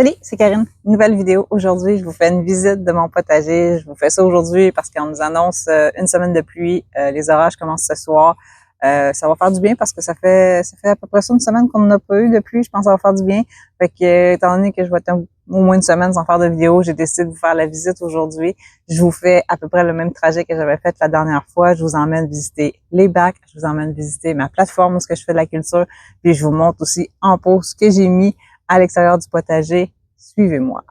Salut, c'est Karine. Une nouvelle vidéo. Aujourd'hui, je vous fais une visite de mon potager. Je vous fais ça aujourd'hui parce qu'on nous annonce une semaine de pluie. Les orages commencent ce soir. Ça va faire du bien parce que ça fait à peu près ça une semaine qu'on n'a pas eu de pluie. Je pense que ça va faire du bien. Fait que, étant donné que je vais être au moins une semaine sans faire de vidéo, j'ai décidé de vous faire la visite aujourd'hui. Je vous fais à peu près le même trajet que j'avais fait la dernière fois. Je vous emmène visiter les bacs. Je vous emmène visiter ma plateforme où ce que je fais de la culture. Puis je vous montre aussi en pot ce que j'ai mis à l'extérieur du potager. Suivez-moi.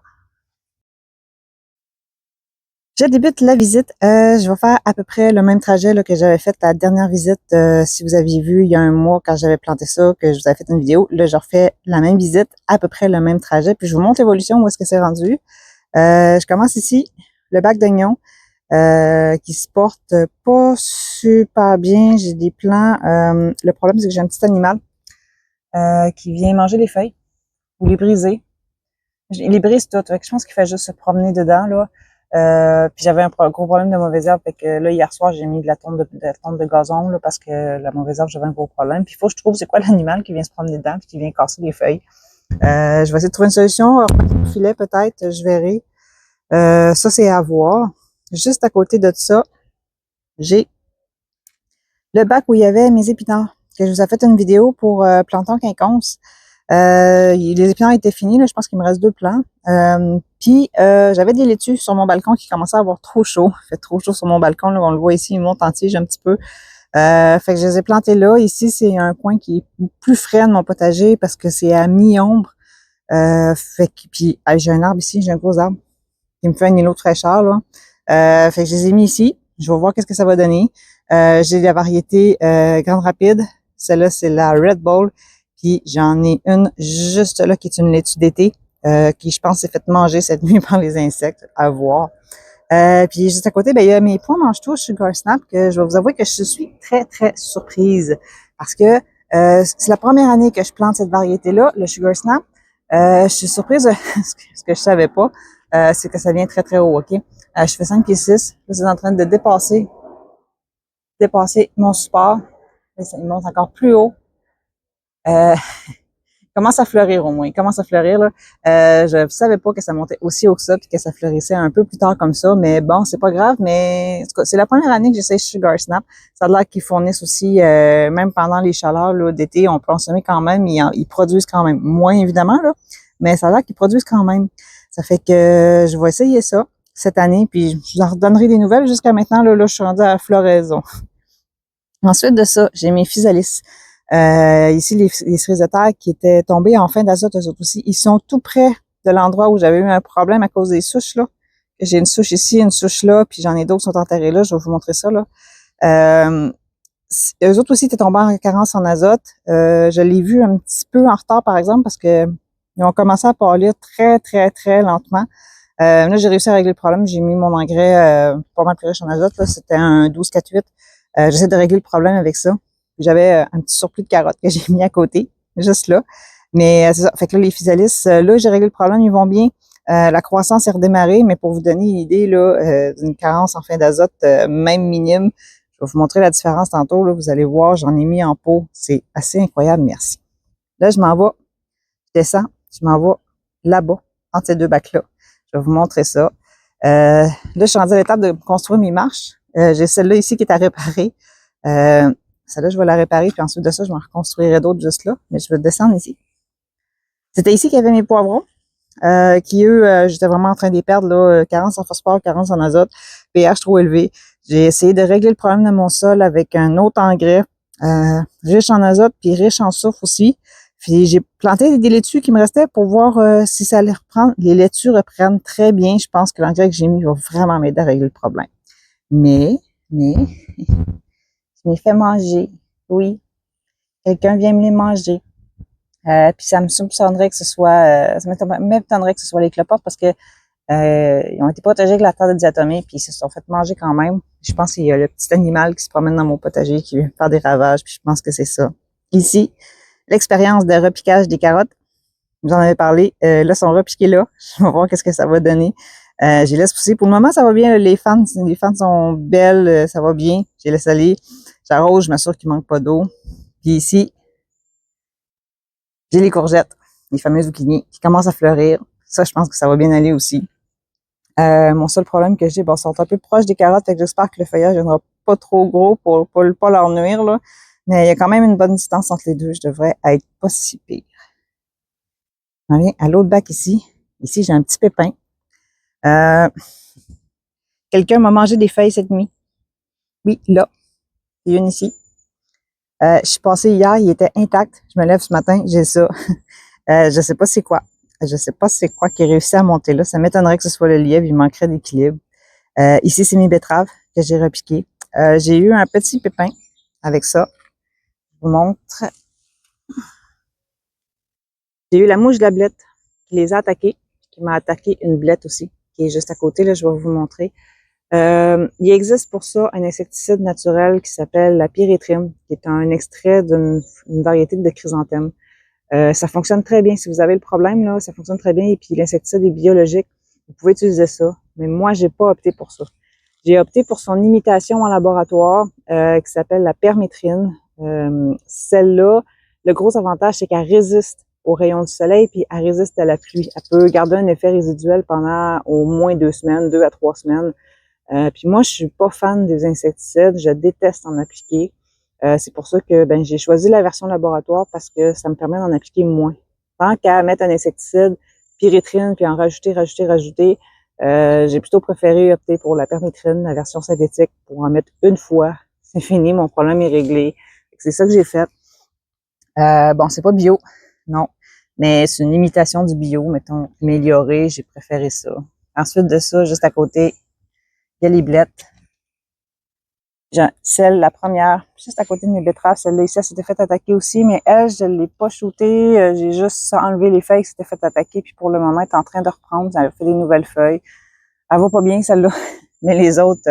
Je débute la visite. Je vais faire à peu près le même trajet là, que j'avais fait la dernière visite. Si vous aviez vu il y a un mois quand j'avais planté ça, que je vous avais fait une vidéo, là je refais la même visite, à peu près le même trajet. Puis je vous montre l'évolution, où est-ce que c'est rendu. Je commence ici, le bac d'oignons qui se porte pas super bien. J'ai des plants. Le problème, c'est que j'ai un petit animal qui vient manger les feuilles ou les briser. Il les brise toutes. Fait que je pense qu'il fait juste se promener dedans, là. Puis j'avais un gros problème de mauvaise herbe. Fait que là, hier soir, j'ai mis de la tonte de gazon, là, parce que la mauvaise herbe, j'avais un gros problème. Puis il faut que je trouve c'est quoi l'animal qui vient se promener dedans puis qui vient casser les feuilles. Je vais essayer de trouver une solution. Un filet, peut-être, je verrai. Ça, c'est à voir. Juste à côté de ça, j'ai le bac où il y avait mes épinards, que je vous ai fait une vidéo pour planton quinconce. Les épinards étaient finis, là, je pense qu'il me reste 2 plants. Puis j'avais des laitues sur mon balcon qui commençaient à avoir trop chaud. Il fait trop chaud sur mon balcon, là, on le voit ici, il monte en tige un petit peu. Fait que je les ai plantés là. Ici, c'est un coin qui est plus frais de mon potager parce que c'est à mi-ombre. Fait que puis j'ai un arbre ici, j'ai un gros arbre qui me fait un îlot de fraîcheur, là. Fait que je les ai mis ici. Je vais voir qu'est-ce que ça va donner. J'ai la variété Grande Rapide. Celle-là, c'est la Red Bull. Puis j'en ai une juste là qui est une laitue d'été qui, je pense, s'est fait manger cette nuit par les insectes. À voir. Puis juste à côté, ben, il y a mes pois mange-tout Sugar Snap que je vais vous avouer que je suis très, très surprise parce que c'est la première année que je plante cette variété-là, le Sugar Snap. Je suis surprise, ce que je savais pas, c'est que ça vient très, très haut, OK? Je fais 5 pieds 6. Là, c'est en train de dépasser mon support. Là, il monte encore plus haut. Il commence à fleurir au moins. Il commence à fleurir, là. Je savais pas que ça montait aussi haut que ça puis que ça fleurissait un peu plus tard comme ça. Mais bon, c'est pas grave. Mais en tout cas, c'est la première année que j'essaie Sugar Snap. Ça a l'air qu'ils fournissent aussi, même pendant les chaleurs là, d'été, on peut en semer quand même. Ils produisent quand même. Moins évidemment, là. Mais ça a l'air qu'ils produisent quand même. Ça fait que je vais essayer ça cette année. Puis je vous en redonnerai des nouvelles. Jusqu'à maintenant, là, je suis rendue à la floraison. Ensuite de ça, j'ai mes physalis. Ici, les cerises de terre qui étaient tombées en fin d'azote, eux autres aussi. Ils sont tout près de l'endroit où j'avais eu un problème à cause des souches, là. J'ai une souche ici, une souche là, puis j'en ai d'autres qui sont enterrées là. Je vais vous montrer ça, là. Eux autres aussi étaient tombés en carence en azote. Je l'ai vu un petit peu en retard, par exemple, parce que ils ont commencé à pâlir très, très, très lentement. Là, j'ai réussi à régler le problème. J'ai mis mon engrais pas mal plus riche en azote, là. C'était un 12-4-8. J'essaie de régler le problème avec ça. J'avais un petit surplus de carottes que j'ai mis à côté, juste là. Mais c'est ça. Fait que là, les physalis, là, j'ai réglé le problème, ils vont bien. La croissance est redémarrée, mais pour vous donner une idée là, d'une carence en fin d'azote, même minime, je vais vous montrer la différence tantôt. Là, vous allez voir, j'en ai mis en pot. C'est assez incroyable, merci. Là, je m'en vais, je descends, je m'en vais là-bas, entre ces 2 bacs-là. Je vais vous montrer ça. Là, je suis rendue à l'étape de construire mes marches. J'ai celle-là ici qui est à réparer. Celle-là, je vais la réparer, puis ensuite de ça, je m'en reconstruirai d'autres juste là. Mais je vais descendre ici. C'était ici qu'il y avait mes poivrons, qui, eux, j'étais vraiment en train de les perdre, là, carence en phosphore, carence en azote, pH trop élevé. J'ai essayé de régler le problème de mon sol avec un autre engrais, riche en azote, puis riche en soufre aussi. Puis j'ai planté des laitues qui me restaient pour voir si ça allait reprendre. Les laitues reprennent très bien. Je pense que l'engrais que j'ai mis va vraiment m'aider à régler le problème. Mais, je m'ai fait manger. Oui. Quelqu'un vient me les manger. Puis ça me soupçonnerait que ce soit, ça m'étonnerait que ce soit les cloportes parce que ils ont été protégés avec la terre de diatomée puis ils se sont fait manger quand même. Je pense qu'il y a le petit animal qui se promène dans mon potager qui vient faire des ravages puis je pense que c'est ça. Ici, l'expérience de repiquage des carottes. Vous en avez parlé. Là, sont repiquées là. Je vais voir qu'est-ce que ça va donner. Je les laisse pousser. Pour le moment, ça va bien. Les fans sont belles. Ça va bien. Je les laisse aller. J'arrose. Je m'assure qu'il manque pas d'eau. Puis ici, j'ai les courgettes, les fameuses zucchini, qui commencent à fleurir. Ça, je pense que ça va bien aller aussi. Mon seul problème que j'ai, bon, ils sont un peu proches des carottes, fait que j'espère que le feuillage ne viendra pas trop gros pour pas leur nuire, là. Mais il y a quand même une bonne distance entre les deux. Je devrais être pas si pire. On vient à l'autre bac ici. Ici, j'ai un petit pépin. Euh, Quelqu'un m'a mangé des feuilles cette nuit. Oui, là. Il y a une ici. Je suis passée hier, il était intact. Je me lève ce matin, j'ai ça. Je sais pas c'est quoi. Je sais pas c'est quoi qui réussit à monter là. Ça m'étonnerait que ce soit le lièvre, il manquerait d'équilibre. Ici, c'est mes betteraves que j'ai repiquées. J'ai eu un petit pépin avec ça. Je vous montre. J'ai eu la mouche de la blette qui les a attaqués, qui m'a attaqué une blette aussi, qui est juste à côté. Là, je vais vous montrer. Il existe pour ça un insecticide naturel qui s'appelle la pyréthrine, qui est un extrait d'une variété de chrysanthème. Ça fonctionne très bien. Si vous avez le problème, là, ça fonctionne très bien. Et puis l'insecticide est biologique. Vous pouvez utiliser ça. Mais moi, j'ai pas opté pour ça. J'ai opté pour son imitation en laboratoire qui s'appelle la permétrine. Celle-là, le gros avantage, c'est qu'elle résiste aux rayons du soleil puis elle résiste à la pluie. Elle peut garder un effet résiduel pendant au moins 2 semaines, 2 à 3 semaines. Puis moi, je suis pas fan des insecticides. Je déteste en appliquer. C'est pour ça que j'ai choisi la version laboratoire parce que ça me permet d'en appliquer moins. Tant qu'à mettre un insecticide, pyréthrine, puis en rajouter, j'ai plutôt préféré opter pour la permétrine, la version synthétique, pour en mettre une fois. C'est fini, mon problème est réglé. C'est ça que j'ai fait. Bon, c'est pas bio, non, mais c'est une imitation du bio, mettons, améliorée. J'ai préféré ça. Ensuite de ça, juste à côté, il y a les blettes. Celle, la première, juste à côté de mes betteraves, celle-là ici, elle s'était fait attaquer aussi, mais elle, je l'ai pas shootée. J'ai juste enlevé les feuilles qui s'étaient fait attaquer, puis pour le moment, elle est en train de reprendre. Elle a fait des nouvelles feuilles. Elle va pas bien, celle-là. Mais les autres,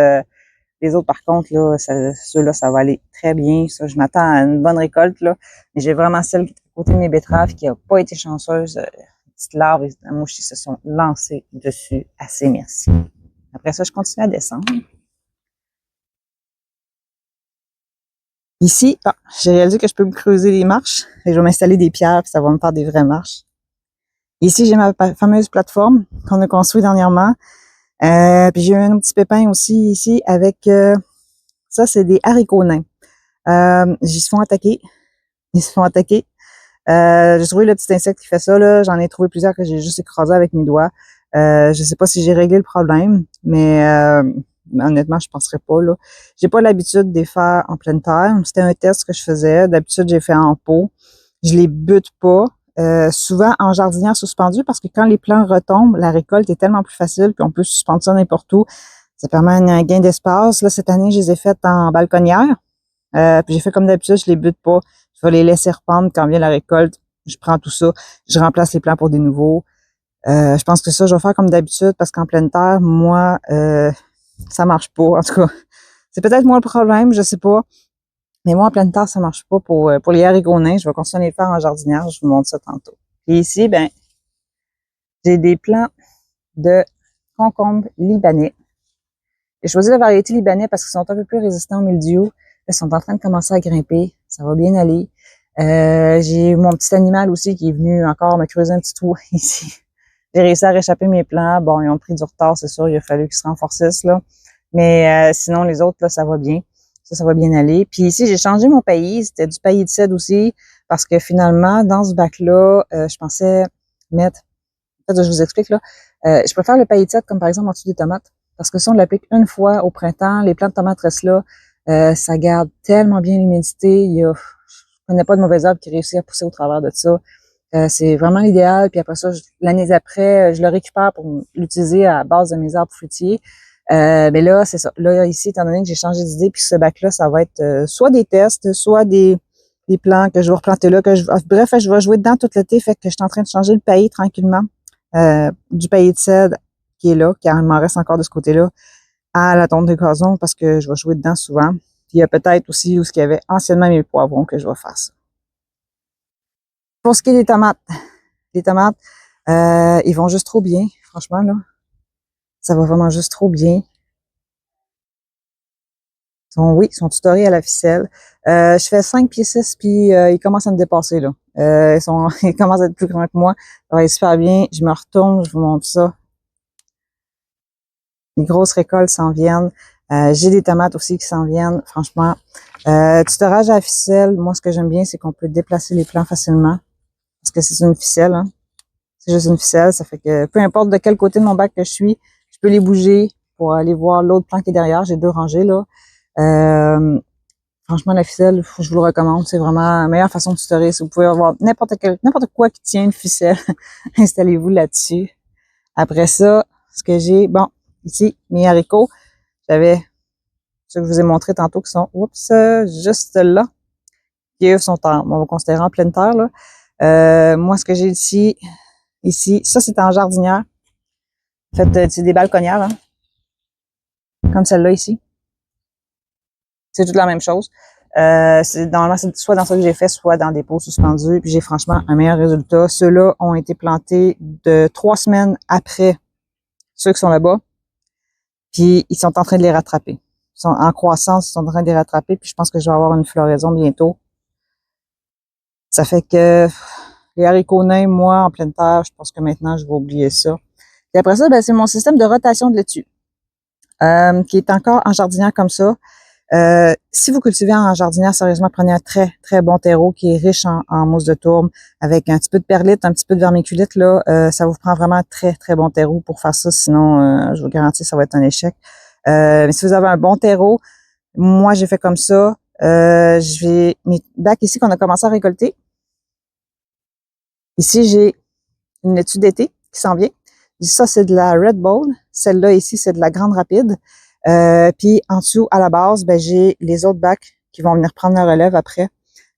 par contre, là, ceux-là, ça va aller très bien. Ça, je m'attends à une bonne récolte, là. Mais j'ai vraiment celle qui est à côté de mes betteraves qui a pas été chanceuse. Les petites larves et les mouches, se sont lancées dessus. Assez merci. Après ça, je continue à descendre. Ici, j'ai réalisé que je peux me creuser des marches et je vais m'installer des pierres puis ça va me faire des vraies marches. Ici, j'ai ma fameuse plateforme qu'on a construite dernièrement. Puis j'ai eu un petit pépin aussi ici avec ça, c'est des haricots nains. Ils se font attaquer. Ils se font attaquer. J'ai trouvé le petit insecte qui fait ça, là. J'en ai trouvé plusieurs que j'ai juste écrasé avec mes doigts. Je sais pas si j'ai réglé le problème, mais honnêtement, je penserais pas, là. J'ai pas l'habitude de les faire en pleine terre. C'était un test que je faisais. D'habitude, j'ai fait en pot. Je les bute pas. Souvent en jardinière suspendue parce que quand les plants retombent, la récolte est tellement plus facile puis on peut suspendre ça n'importe où. Ça permet un gain d'espace. Là, cette année, je les ai faites en balconnière. Puis j'ai fait comme d'habitude, je les bute pas. Je vais les laisser reprendre quand vient la récolte. Je prends tout ça, je remplace les plants pour des nouveaux. Je pense que ça, je vais faire comme d'habitude parce qu'en pleine terre, moi, ça marche pas. En tout cas, c'est peut-être moi le problème, je sais pas. Mais moi, en pleine terre, ça marche pas pour les haricots nains. Je vais continuer à les faire en jardinière. Je vous montre ça tantôt. Et ici, j'ai des plants de concombres libanais. J'ai choisi la variété libanais parce qu'ils sont un peu plus résistants au mildiou. Ils sont en train de commencer à grimper. Ça va bien aller. J'ai mon petit animal aussi qui est venu encore me creuser un petit trou ici. J'ai réussi à réchapper mes plants. Bon, ils ont pris du retard, c'est sûr. Il a fallu qu'ils se renforcissent, là. Mais sinon, les autres, là, ça va bien. Ça va bien aller. Puis ici, j'ai changé mon paillis. C'était du paillis de cèdre aussi. Parce que finalement, dans ce bac-là, je pensais mettre... En fait, je vous explique, là. Je préfère le paillis de cèdre comme par exemple en dessous des tomates. Parce que si on l'applique une fois au printemps, les plants de tomates restent là. Ça garde tellement bien l'humidité. Je connais pas de mauvaise herbe qui réussit à pousser au travers de ça. C'est vraiment l'idéal. Puis après ça, l'année d'après, je le récupère pour l'utiliser à base de mes arbres fruitiers. Mais là, c'est ça. Là, ici, étant donné que j'ai changé d'idée, puis ce bac-là, ça va être soit des tests, soit des plants que je vais replanter là. Bref, je vais jouer dedans tout l'été. Fait que je suis en train de changer le paillis tranquillement. Du paillis de cèdre qui est là, qui m'en reste encore de ce côté-là, à la tonte de gazon parce que je vais jouer dedans souvent. Puis il y a peut-être aussi où il y avait anciennement mes poivrons que je vais faire ça. Pour ce qui est des tomates, ils vont juste trop bien, franchement, là. Ça va vraiment juste trop bien. Oui, ils sont tutorés à la ficelle. Je fais 5 pieds 6, puis ils commencent à me dépasser, là. Ils commencent à être plus grands que moi. Ça va super bien. Je me retourne, je vous montre ça. Les grosses récoltes s'en viennent. J'ai des tomates aussi qui s'en viennent, franchement. Tutorage à la ficelle, moi, ce que j'aime bien, c'est qu'on peut déplacer les plants facilement. Parce que c'est une ficelle, hein. C'est juste une ficelle, ça fait que peu importe de quel côté de mon bac que je peux les bouger pour aller voir l'autre plant qui est derrière. J'ai 2 rangées, là. Franchement, la ficelle, je vous le recommande. C'est vraiment la meilleure façon de tutorer. Si vous pouvez avoir n'importe quoi qui tient une ficelle, installez-vous là-dessus. Après ça, ce que j'ai, bon, ici, mes haricots. J'avais ceux que je vous ai montré tantôt qui sont, juste là. Qui eux sont on va considérer en pleine terre, là. Moi, ce que j'ai ici, ça, c'est en jardinière. En fait, c'est des balconnières, hein, comme celle-là ici. C'est toute la même chose. Normalement, c'est soit dans ça que j'ai fait, soit dans des pots suspendus. Puis j'ai franchement un meilleur résultat. Ceux-là ont été plantés de 3 semaines après ceux qui sont là-bas. Puis ils sont en train de les rattraper. Ils sont en croissance, ils sont en train de les rattraper. Puis je pense que je vais avoir une floraison bientôt. Ça fait que les haricots nains, moi, en pleine terre, je pense que maintenant, je vais oublier ça. Et après ça, ben, c'est mon système de rotation de laitue, qui est encore en jardinière comme ça. Si vous cultivez en jardinière, sérieusement, prenez un très, très bon terreau qui est riche en mousse de tourbe, avec un petit peu de perlite, un petit peu de vermiculite, là. Ça vous prend vraiment un très, très bon terreau pour faire ça. Sinon, je vous garantis, ça va être un échec. Mais si vous avez un bon terreau, moi, j'ai fait comme ça. Mes bacs ici qu'on a commencé à récolter. Ici, j'ai une laitue d'été qui s'en vient. Ça, c'est de la Red Bull. Celle-là, ici, c'est de la Grande Rapide. Puis en dessous, à la base, ben, j'ai les autres bacs qui vont venir prendre la relève après.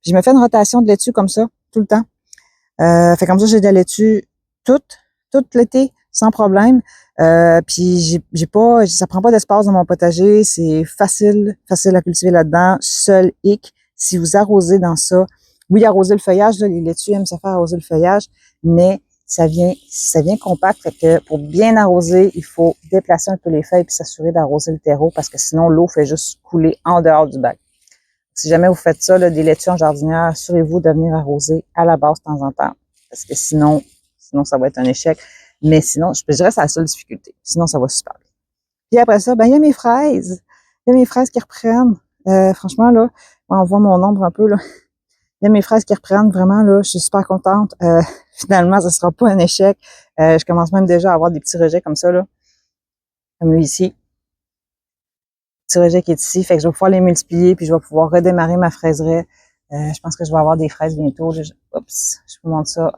Puis je me fais une rotation de laitue comme ça, tout le temps. Fait comme ça, j'ai de la laitue tout l'été, sans problème. Puis ça prend pas d'espace dans mon potager. C'est facile à cultiver là-dedans. Seul hic, si vous arrosez dans ça, oui, arroser le feuillage, là, les laitues aiment se faire arroser le feuillage, mais ça vient compact. Fait que pour bien arroser, il faut déplacer un peu les feuilles puis s'assurer d'arroser le terreau parce que sinon, l'eau fait juste couler en dehors du bac. Si jamais vous faites ça, là, des laitues en jardinière, assurez-vous de venir arroser à la base de temps en temps. Parce que sinon, ça va être un échec. Mais sinon, je dirais que c'est la seule difficulté. Sinon, ça va super bien. Puis après ça, ben, il y a mes fraises. Il y a mes fraises qui reprennent. Franchement, là, on voit mon ombre un peu, là. Il y a mes fraises qui reprennent vraiment, là. Je suis super contente. Finalement, ça sera pas un échec. Je commence même déjà à avoir des petits rejets comme ça, là. Comme lui ici. Petit rejet qui est ici. Fait que je vais pouvoir les multiplier puis je vais pouvoir redémarrer ma fraiseraie. Je pense que je vais avoir des fraises bientôt. Je vous montre ça.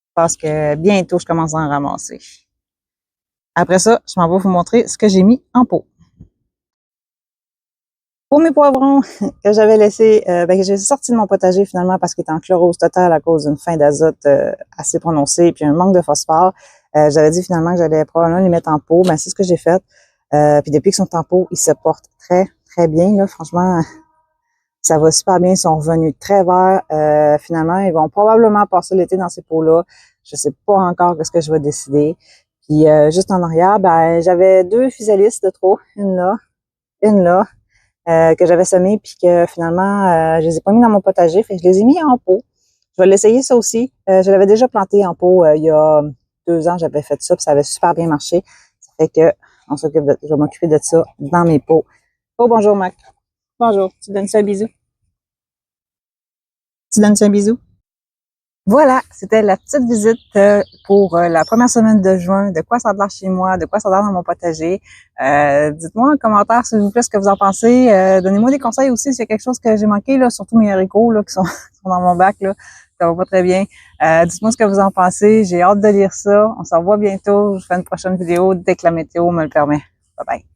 Je pense que bientôt, je commence à en ramasser. Après ça, je m'en vais vous montrer ce que j'ai mis en pot. Pour mes poivrons que j'avais laissés, que j'ai sorti de mon potager finalement parce qu'il était en chlorose totale à cause d'une faim d'azote assez prononcée puis un manque de phosphore. J'avais dit finalement que j'allais probablement les mettre en pot. Ben, c'est ce que j'ai fait. Puis depuis qu'ils sont en pot, ils se portent très, très bien. Là. Franchement, ça va super bien. Ils sont revenus très verts. Finalement, ils vont probablement passer l'été dans ces pots-là. Je sais pas encore ce que je vais décider. Puis juste en arrière, ben j'avais 2 physalis de trop. Une là. Que j'avais semé puis que finalement, je les ai pas mis dans mon potager. Fait que je les ai mis en pot. Je vais l'essayer ça aussi. Je l'avais déjà planté en pot il y a 2 ans. J'avais fait ça puis ça avait super bien marché. Ça fait que je vais m'occuper de ça dans mes pots. Oh, bonjour, Mac. Bonjour. Tu donnes ça un bisou? Tu donnes ça un bisou? Voilà, c'était la petite visite pour la première semaine de juin. De quoi ça a l'air chez moi, de quoi ça a l'air dans mon potager. Dites-moi en commentaire, s'il vous plaît, ce que vous en pensez. Donnez-moi des conseils aussi s'il y a quelque chose que j'ai manqué, là, surtout mes haricots là, qui sont, sont dans mon bac. Là. Ça va pas très bien. Dites-moi ce que vous en pensez. J'ai hâte de lire ça. On se revoit bientôt. Je fais une prochaine vidéo dès que la météo me le permet. Bye bye.